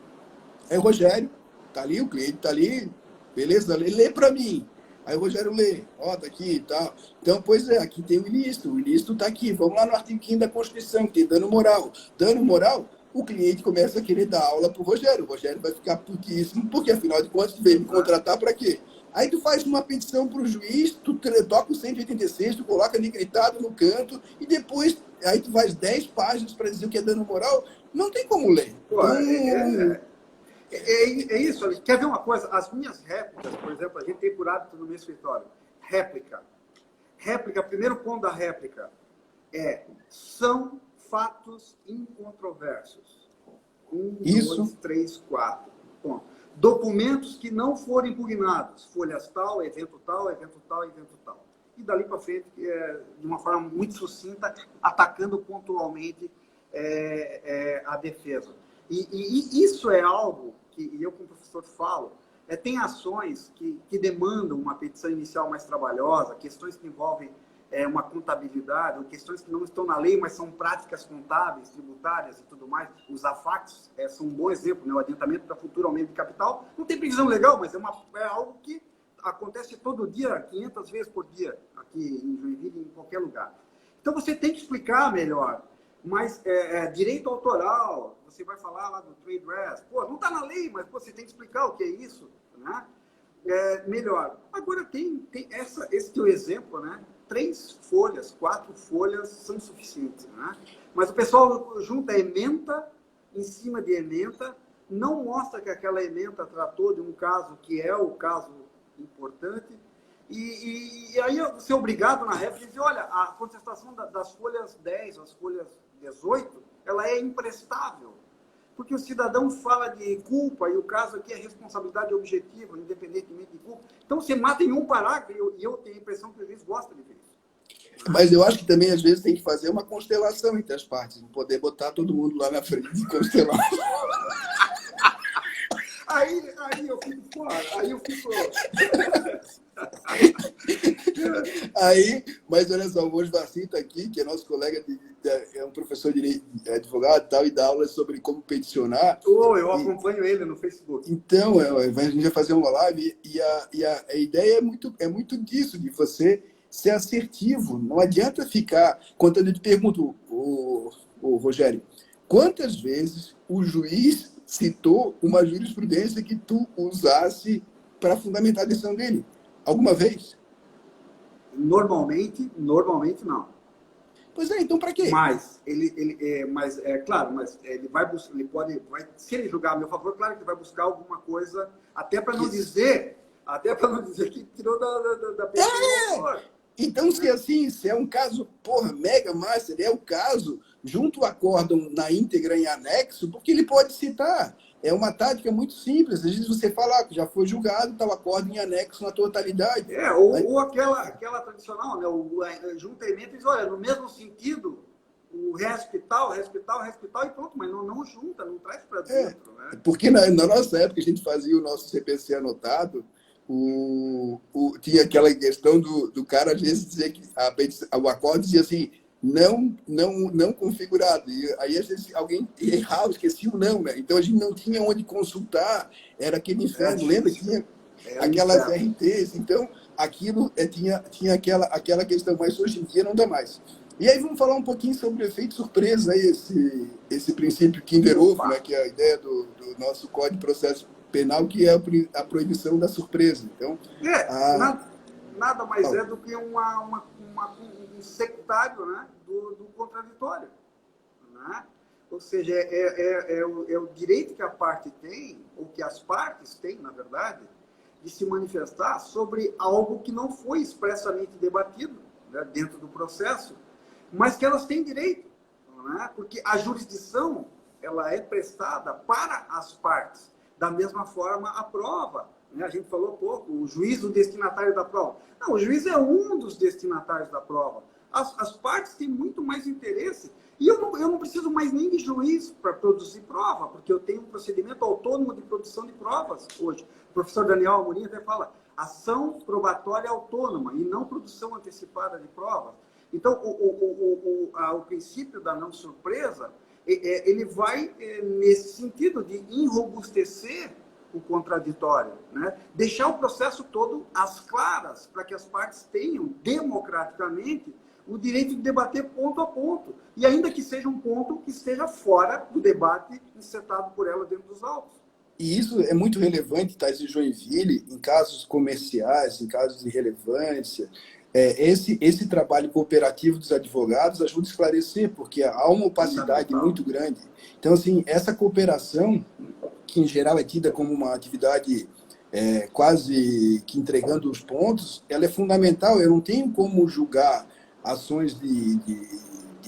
Aí o Rogério, tá ali, o cliente tá ali, beleza? Lê para mim. Aí o Rogério lê, tá aqui e tal. Então, pois é, aqui tem o ilícito tá aqui. Vamos lá no artigo 5º da Constituição, que tem dano moral. Dano moral, o cliente começa a querer dar aula pro Rogério. O Rogério vai ficar putíssimo, porque afinal de contas, tu veio me contratar para quê? Aí tu faz uma petição pro juiz, tu toca o 186, tu coloca negritado no canto, e depois, aí tu faz 10 páginas para dizer o que é dano moral. Não tem como ler. É isso, quer ver uma coisa? As minhas réplicas, por exemplo, a gente tem por hábito no meu escritório. Réplica, primeiro ponto da réplica são fatos incontroversos. 1, 2, 3, 4. Ponto. Documentos que não foram impugnados. Folhas tal, evento tal, evento tal, evento tal. E dali para frente, de uma forma muito sucinta, atacando pontualmente a defesa. E isso é algo que eu, como professor, falo. Tem ações que demandam uma petição inicial mais trabalhosa, questões que envolvem uma contabilidade, ou questões que não estão na lei, mas são práticas contábeis, tributárias e tudo mais. Os AFACs são um bom exemplo, né? O adiantamento para futuro aumento de capital. Não tem previsão legal, mas é algo que acontece todo dia, 500 vezes por dia, aqui em Joinville, em qualquer lugar. Então, você tem que explicar melhor. Mas direito autoral, você vai falar lá do trade dress, não está na lei, mas você tem que explicar o que é isso, né? Melhor. Agora tem esse teu exemplo, né? 3 folhas, 4 folhas são suficientes, né? Mas o pessoal junta ementa em cima de ementa, não mostra que aquela ementa tratou de um caso que é o caso importante, e aí você é obrigado na réplica a dizer, olha, a contestação das folhas 10, as folhas 18, ela é imprestável. Porque o cidadão fala de culpa e o caso aqui é responsabilidade objetiva, independentemente de culpa. Então você mata em um parágrafo e eu tenho a impressão que o juiz gosta de ver isso. Mas eu acho que também, às vezes, tem que fazer uma constelação entre as partes, não poder botar todo mundo lá na frente e constelar. aí eu fico fora, aí eu fico... Aí, mas olha só, o Osvalcito está aqui, que é nosso colega, é um professor de direito, é advogado e tal, e dá aula sobre como peticionar. Eu acompanho ele no Facebook. Então, a gente vai fazer uma live a ideia é muito disso, de você ser assertivo. Não adianta ficar... Quando eu te pergunto, o Rogério, quantas vezes o juiz citou uma jurisprudência que tu usasse para fundamentar a decisão dele? Alguma vez? Normalmente não. Pois é, então para quê? Mas mas é claro, mas ele vai buscar, se ele julgar a meu favor, claro que ele vai buscar alguma coisa, até para não dizer que tirou da pessoa. Então, se é um caso, mega master, é o caso, junto o acórdão na íntegra em anexo, porque ele pode citar. É uma tática muito simples. Às vezes você fala que já foi julgado, está o acórdão em anexo na totalidade. Ou aquela tradicional, né? O juntamento diz, olha, no mesmo sentido, o respital e pronto, mas não junta, não traz para dentro. Né? Porque na nossa época a gente fazia o nosso CPC anotado, tinha aquela questão do cara, às vezes, dizer que o acórdão dizia assim, não configurado. E aí, às vezes, alguém errava, esquecia o não, né? Então, a gente não tinha onde consultar, era aquele inferno. Lembra? Tinha aquelas RTs. Então, aquilo tinha aquela questão, mas hoje em dia não dá mais. E aí, vamos falar um pouquinho sobre o efeito surpresa, aí, esse princípio Kinder Ovo, né? Que é a ideia do nosso Código de Processo Penal, que é a proibição da surpresa. Então, nada mais é do que um sectário, né, do contraditório. Né? Ou seja, é o direito que a parte tem, ou que as partes têm, na verdade, de se manifestar sobre algo que não foi expressamente debatido, né, dentro do processo, mas que elas têm direito. Né? Porque a jurisdição ela é prestada para as partes. Da mesma forma, a prova. Né? A gente falou pouco, o juiz, o destinatário da prova. Não, o juiz é um dos destinatários da prova. As partes têm muito mais interesse. E eu não preciso mais nem de juiz para produzir prova, porque eu tenho um procedimento autônomo de produção de provas hoje. O professor Daniel Amorim até fala, ação probatória autônoma e não produção antecipada de provas. Então, o princípio da não surpresa, ele vai nesse sentido de enrobustecer o contraditório, né? Deixar o processo todo às claras, para que as partes tenham, democraticamente, o direito de debater ponto a ponto. E ainda que seja um ponto que esteja fora do debate encetado por ela dentro dos autos. E isso é muito relevante, Thais, em Joinville, em casos comerciais, em casos de relevância. Esse trabalho cooperativo dos advogados ajuda a esclarecer, porque há uma opacidade muito grande. Então, assim, essa cooperação, que em geral é tida como uma atividade quase que entregando os pontos, ela é fundamental. Eu não tenho como julgar ações de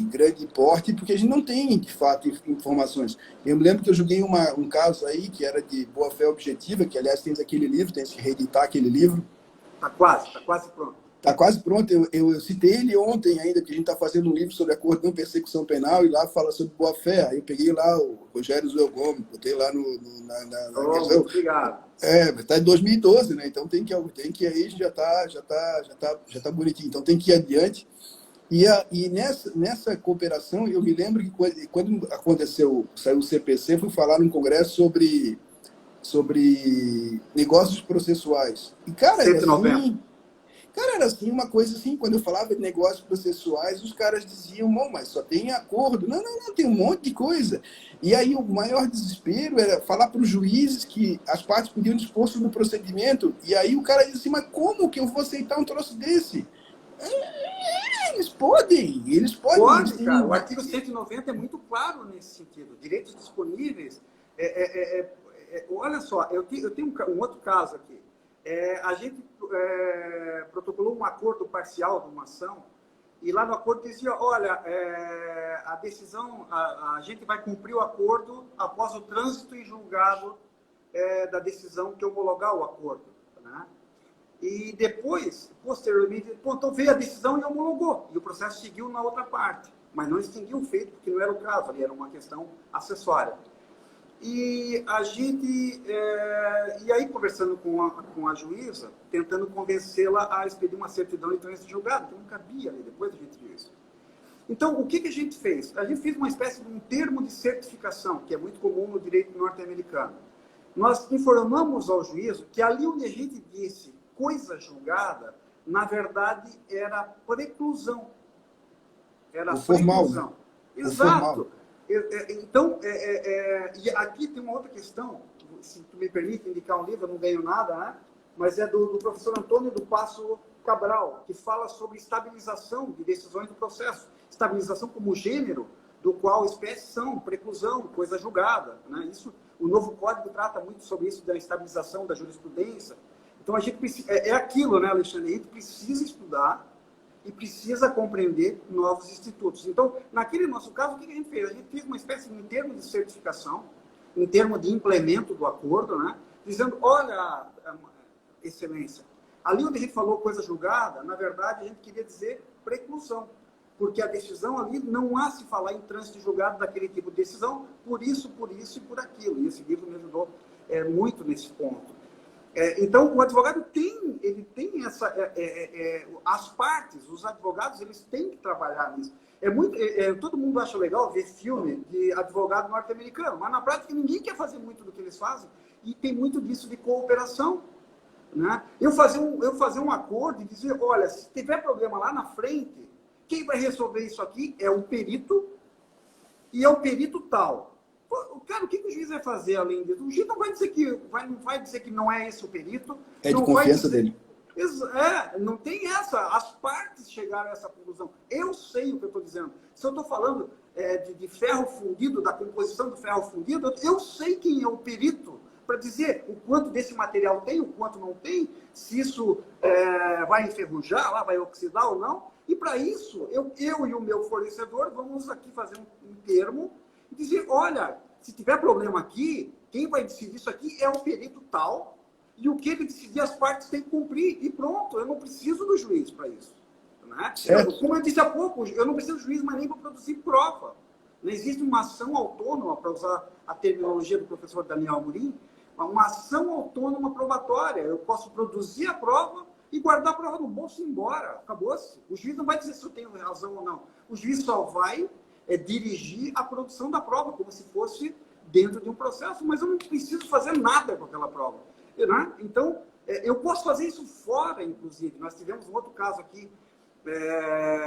grande porte, porque a gente não tem, de fato, informações. Eu me lembro que eu julguei um caso aí que era de boa-fé objetiva, que, aliás, tem aquele livro, tem que reeditar aquele livro. Está quase pronto. Está quase pronto. Eu citei ele ontem ainda, que a gente está fazendo um livro sobre acordo de não persecução penal, e lá fala sobre boa-fé. Aí eu peguei lá o Rogério Zuel Gomes, botei lá na questão. Obrigado. Está em 2012, né? Então tem que aí já tá bonitinho. Então tem que ir adiante. E nessa cooperação, eu me lembro que quando saiu o CPC, fui falar num congresso sobre negócios processuais. E, cara, 190. era assim, uma coisa assim, quando eu falava de negócios processuais, os caras diziam, mas só tem acordo. Não, tem um monte de coisa. E aí o maior desespero era falar para os juízes que as partes podiam dispor sobre o procedimento, e aí o cara dizia assim, mas como que eu vou aceitar um troço desse? Eles podem. Pode, cara. O artigo 190 é muito claro nesse sentido. Direitos disponíveis. Olha só, eu tenho um outro caso aqui. A gente protocolou um acordo parcial de uma ação, e lá no acordo dizia, olha, a decisão, a gente vai cumprir o acordo após o trânsito em julgado da decisão que homologar o acordo. Né? E depois, posteriormente, então veio a decisão e homologou. E o processo seguiu na outra parte. Mas não extinguiu o feito, porque não era o caso, ali era uma questão acessória. E a gente, e aí conversando com a juíza, tentando convencê-la a expedir uma certidão de trânsito de julgado, que não cabia ali, depois a gente viu isso. Então, o que a gente fez? A gente fez uma espécie de um termo de certificação, que é muito comum no direito norte-americano. Nós informamos ao juízo que ali onde a gente disse coisa julgada, na verdade era preclusão. Era o formal, preclusão. né? Exato. Então, e aqui tem uma outra questão, se tu me permite indicar um livro, eu não ganho nada, né? Mas é do professor Antônio do Passo Cabral, que fala sobre estabilização de decisões do processo. Estabilização como gênero, do qual espécies são preclusão, coisa julgada. Né? Isso, o novo código trata muito sobre isso, da estabilização da jurisprudência. Então, a gente precisa, é aquilo, né, Alexandre? A gente precisa estudar e precisa compreender novos institutos. Então, naquele nosso caso, o que a gente fez? A gente fez uma espécie de termo de certificação, em termo de implemento do acordo, né? Dizendo, olha, excelência, ali onde a gente falou coisa julgada, na verdade, a gente queria dizer preclusão, porque a decisão ali não há se falar em trânsito julgado daquele tipo de decisão, por isso e por aquilo. E esse livro me ajudou muito nesse ponto. Então, o advogado ele tem essa... as partes, os advogados, eles têm que trabalhar nisso. Todo mundo acha legal ver filme de advogado norte-americano, mas na prática ninguém quer fazer muito do que eles fazem, e tem muito disso de cooperação. Né? Eu fazer um acordo e dizer, olha, se tiver problema lá na frente, quem vai resolver isso aqui é o perito, e é o perito tal. Cara, o que o juiz vai fazer além disso? O juiz não vai dizer que não é esse o perito. É de confiança dele. Não tem essa. As partes chegaram a essa conclusão. Eu sei o que eu estou dizendo. Se eu estou falando de ferro fundido, da composição do ferro fundido, eu sei quem é o perito para dizer o quanto desse material tem, o quanto não tem, se isso vai enferrujar, lá, vai oxidar ou não. E para isso, eu e o meu fornecedor vamos aqui fazer um termo e dizer, olha, se tiver problema aqui, quem vai decidir isso aqui é o perito tal, e o que ele decidir, as partes têm que cumprir, e pronto, eu não preciso do juiz para isso. Né? Como eu disse há pouco, eu não preciso do juiz, mas nem para produzir prova. Não existe uma ação autônoma, para usar a terminologia do professor Daniel Amorim, uma ação autônoma probatória. Eu posso produzir a prova e guardar a prova no bolso e ir embora. Acabou-se. O juiz não vai dizer se eu tenho razão ou não. O juiz só vai dirigir a produção da prova, como se fosse dentro de um processo, mas eu não preciso fazer nada com aquela prova. Né? Então, eu posso fazer isso fora, inclusive. Nós tivemos um outro caso aqui,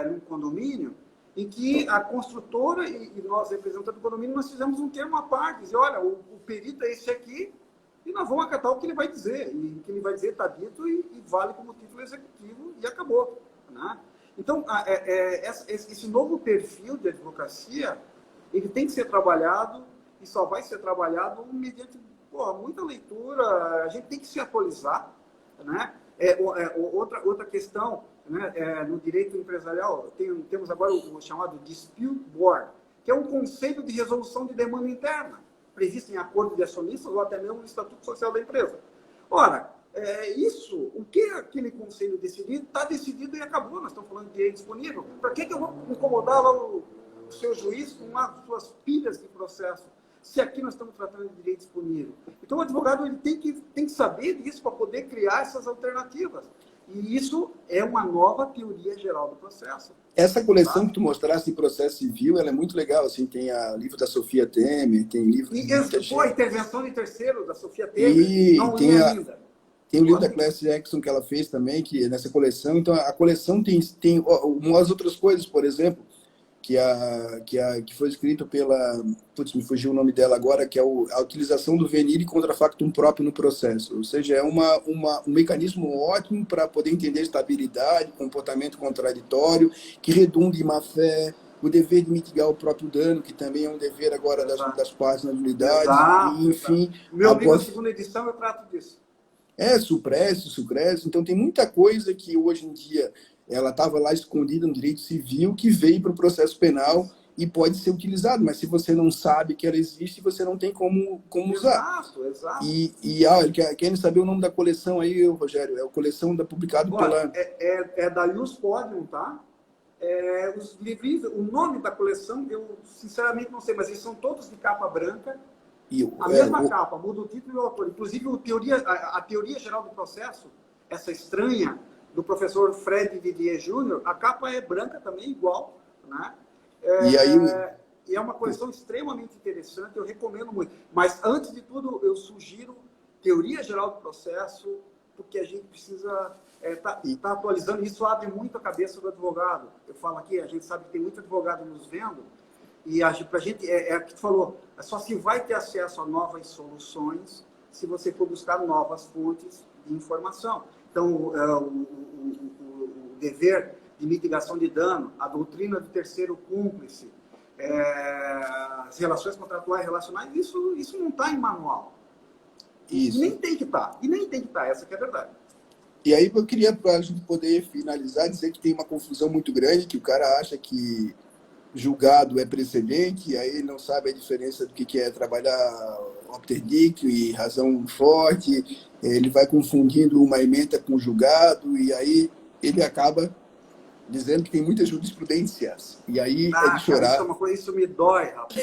num condomínio, em que a construtora e nós, representantes do condomínio, nós fizemos um termo à parte. Dizer, olha, o perito é esse aqui, e nós vamos acatar o que ele vai dizer. E o que ele vai dizer está dito e vale como título executivo, e acabou. Né? Então, esse novo perfil de advocacia, ele tem que ser trabalhado, e só vai ser trabalhado mediante muita leitura. A gente tem que se atualizar. Né? Outra questão, né? No direito empresarial, temos agora o chamado Dispute Board, que é um conselho de resolução de demanda interna, previsto em acordo de acionistas ou até mesmo no Estatuto Social da empresa. Ora, o que aquele conselho decidir, está decidido e acabou. Nós estamos falando de direito disponível. Para que eu vou incomodar lá o seu juiz com as suas pilhas de processo, se aqui nós estamos tratando de direito disponível? Então, o advogado ele tem que saber disso para poder criar essas alternativas. E isso é uma nova teoria geral do processo. Essa coleção que tu mostraste em processo civil, ela é muito legal. Assim, tem o livro da Sofia Temer, tem livro... a intervenção de terceiro da Sofia Temer, não li ainda. Tem o livro da Class Jackson que ela fez também, que é nessa coleção. Então, a coleção tem umas outras coisas, por exemplo, que foi escrito pela... Putz, me fugiu o nome dela agora, que é a utilização do venire contra factum próprio no processo. Ou seja, é um mecanismo ótimo para poder entender estabilidade, comportamento contraditório, que redunda em má-fé, o dever de mitigar o próprio dano, que também é um dever agora das partes na unidade. Exato, e, enfim... O meu livro, a segunda edição, eu trato disso. Sucresso. Então, tem muita coisa que hoje em dia ela estava lá escondida no direito civil, que veio para o processo penal e pode ser utilizado, mas se você não sabe que ela existe, você não tem como usar. Exato. Querem saber o nome da coleção aí, Rogério? É a coleção publicada pela... É da Ius Podium, tá? Os livros, o nome da coleção, eu sinceramente não sei, mas eles são todos de capa branca. E, A mesma capa, muda o título e o autor. Inclusive, a teoria geral do processo, essa estranha, do professor Fred Didier Jr., a capa é branca também, igual, né? e aí, E é uma coleção extremamente interessante, eu recomendo muito. Mas, antes de tudo, eu sugiro teoria geral do processo, porque a gente precisa tá atualizando. Isso abre muito a cabeça do advogado. Eu falo aqui, a gente sabe que tem muito advogado nos vendo, e para a gente, o que tu falou, só se vai ter acesso a novas soluções se você for buscar novas fontes de informação. Então, o dever de mitigação de dano, a doutrina do terceiro cúmplice, as relações contratuais relacionais, isso não está em manual. isso. E nem tem que estar, essa que é a verdade. E aí eu queria, para a gente poder finalizar, dizer que tem uma confusão muito grande, que o cara acha que julgado é precedente, aí ele não sabe a diferença do que é trabalhar obterdictio e razão forte, ele vai confundindo uma ementa com julgado, e aí ele acaba dizendo que tem muitas jurisprudências. E aí é de chorar. Cara, isso me dói, rapaz.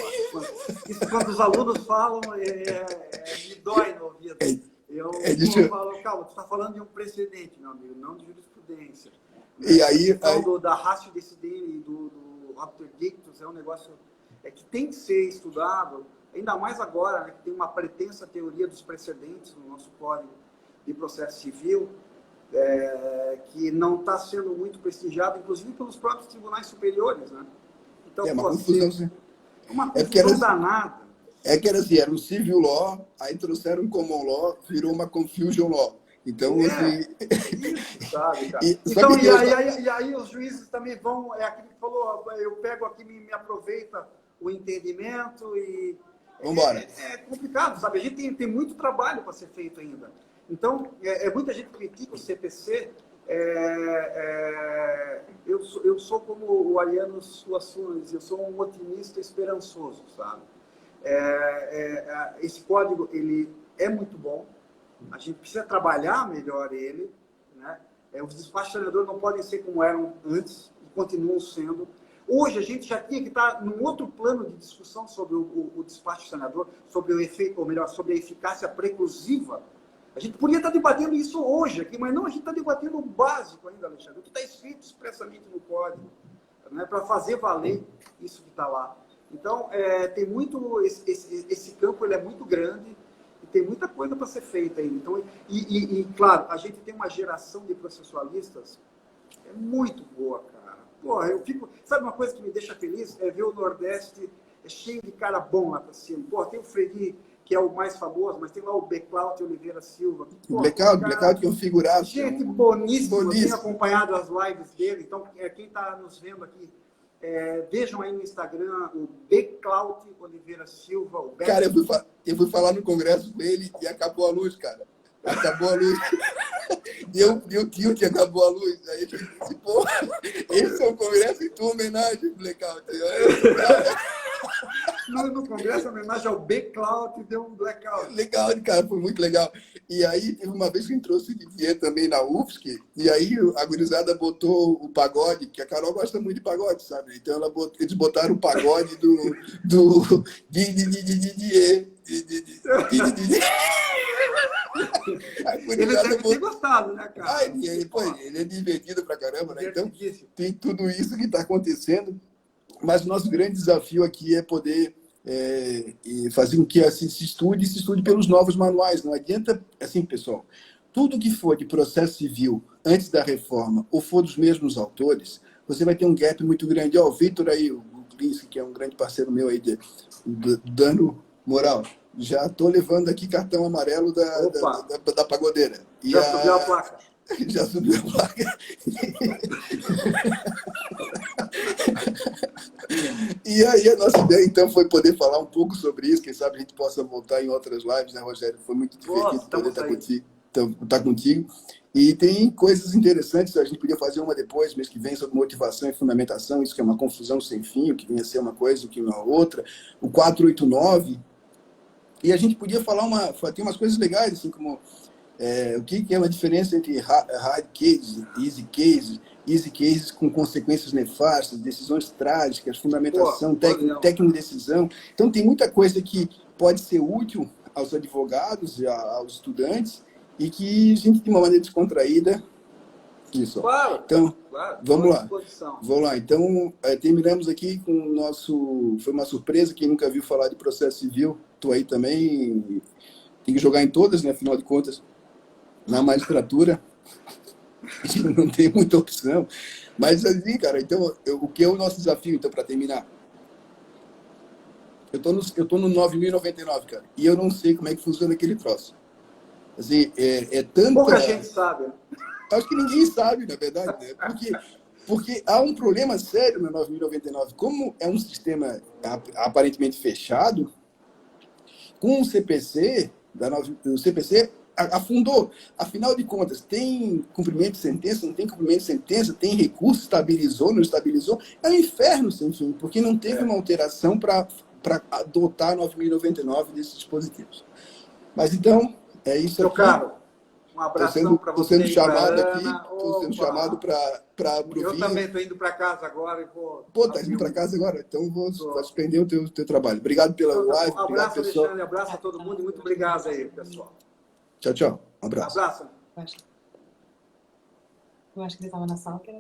Isso quando os alunos falam, me dói no ouvido. Eu falo, calma, tu está falando de um precedente, meu amigo, não de jurisprudência. E aí, da ratio decidendi, do obterdictus, é um negócio que tem que ser estudado, ainda mais agora, né, que tem uma pretensa teoria dos precedentes no nosso Código de Processo Civil, que não está sendo muito prestigiado, inclusive pelos próprios tribunais superiores, né? Então, uma confusão, uma confusão danada. Que era assim, era um civil law, aí trouxeram um common law, virou uma confusion law. Então, isso, sabe, cara? Então, e aí os juízes também vão, aquilo que falou, eu pego aqui, me aproveita o entendimento e... Vambora. É complicado, sabe? A gente tem muito trabalho para ser feito ainda. Então, muita gente critica o CPC. Eu sou como o Ariano Suassuna, eu sou um otimista esperançoso, sabe? Esse código, ele é muito bom. A gente precisa trabalhar melhor ele, né? Os despachos sanadores não podem ser como eram antes e continuam sendo. Hoje a gente já tinha que estar num outro plano de discussão sobre o despacho sanador, sobre o efeito, ou melhor, sobre a eficácia preclusiva. A gente podia estar debatendo isso hoje aqui, mas não, a gente está debatendo o básico ainda, Alexandre, o que está escrito expressamente no código, né, para fazer valer isso que está lá. Então, tem muito, esse campo ele é muito grande e tem muita coisa para ser feita ainda. Então, claro, a gente tem uma geração de processualistas muito boa, cara. Porra, eu fico... Sabe uma coisa que me deixa feliz? É ver o Nordeste cheio de cara bom lá para cima. Porra, tem o Fredi, que é o mais famoso, mas tem lá o Beclaut Oliveira Silva. O Beclaut que é um figuraço. Gente boníssimo. Eu tenho acompanhado as lives dele. Então, quem está nos vendo aqui, vejam aí no Instagram o Beclaut Oliveira Silva. Cara, eu fui falar no congresso com ele e acabou a luz, cara. Acabou a luz. Deu tilt e acabou a luz. Aí eu disse, pô, esse é um congresso em tua homenagem, Blackout. No congresso, a homenagem ao Beclaut deu um blackout. Legal, cara, foi muito legal. E aí, teve uma vez que a gente trouxe o Didier também na UFSC, e aí a gurizada botou o pagode, que a Carol gosta muito de pagode, sabe? Então eles botaram o pagode do Didier. Ele deve ter gostado, né, cara? Ele é divertido pra caramba, né? Então, tem tudo isso que está acontecendo. Mas o nosso grande desafio aqui é poder fazer com que se estude pelos novos manuais. Não adianta, assim, pessoal, tudo que for de processo civil antes da reforma ou for dos mesmos autores, você vai ter um gap muito grande. O Vitor aí, o Glinski, que é um grande parceiro meu aí do dano moral, já estou levando aqui cartão amarelo da pagodeira. Já subiu a placa. Já subiu a placa. E aí a nossa ideia, então, foi poder falar um pouco sobre isso. Quem sabe a gente possa voltar em outras lives, né, Rogério? Foi muito divertido poder estar contigo. E tem coisas interessantes, a gente podia fazer uma depois, mês que vem, sobre motivação e fundamentação, isso que é uma confusão sem fim, o que vinha a ser uma coisa, o que uma outra. O 489. E a gente podia falar tem umas coisas legais, assim, como o que é uma diferença entre hard case e easy case, easy cases com consequências nefastas, decisões trágicas, fundamentação, Legal. técnico-decisão. Então, tem muita coisa que pode ser útil aos advogados e aos estudantes e que a gente, de uma maneira descontraída, isso. Claro, Então, claro, vamos lá. disposição. Vamos lá. Então, terminamos aqui com o nosso... Foi uma surpresa, quem nunca viu falar de processo civil, estou aí também. Tem que jogar em todas, né? Afinal de contas, na magistratura, não tem muita opção. Mas, assim, cara, então, o que é o nosso desafio, então, para terminar? Eu tô no 9.099, cara, e eu não sei como é que funciona aquele troço. Assim, tanta... Pouca gente sabe. Acho que ninguém sabe, na verdade, né? Porque há um problema sério na 9.099. Como é um sistema aparentemente fechado, com o CPC, o CPC afundou. Afinal de contas, tem cumprimento de sentença, não tem cumprimento de sentença, tem recurso, estabilizou, não estabilizou. É um inferno sem fim, porque não teve uma alteração para adotar 9.099 desses dispositivos. Mas então, é isso Meu aqui. caro, um abração para você. Estou sendo chamado aqui, Ana. estou sendo chamado para o Eu vinho. também estou indo para casa agora e vou... Pô, tá indo para casa agora? Então vou suspender o teu trabalho. Obrigado pela live. Um abraço, obrigado, pessoal. Alexandre. Abraço a todo mundo e muito obrigado aí, pessoal. Tchau, tchau. Um abraço. Abraço. Eu acho que ele estava na sala, que era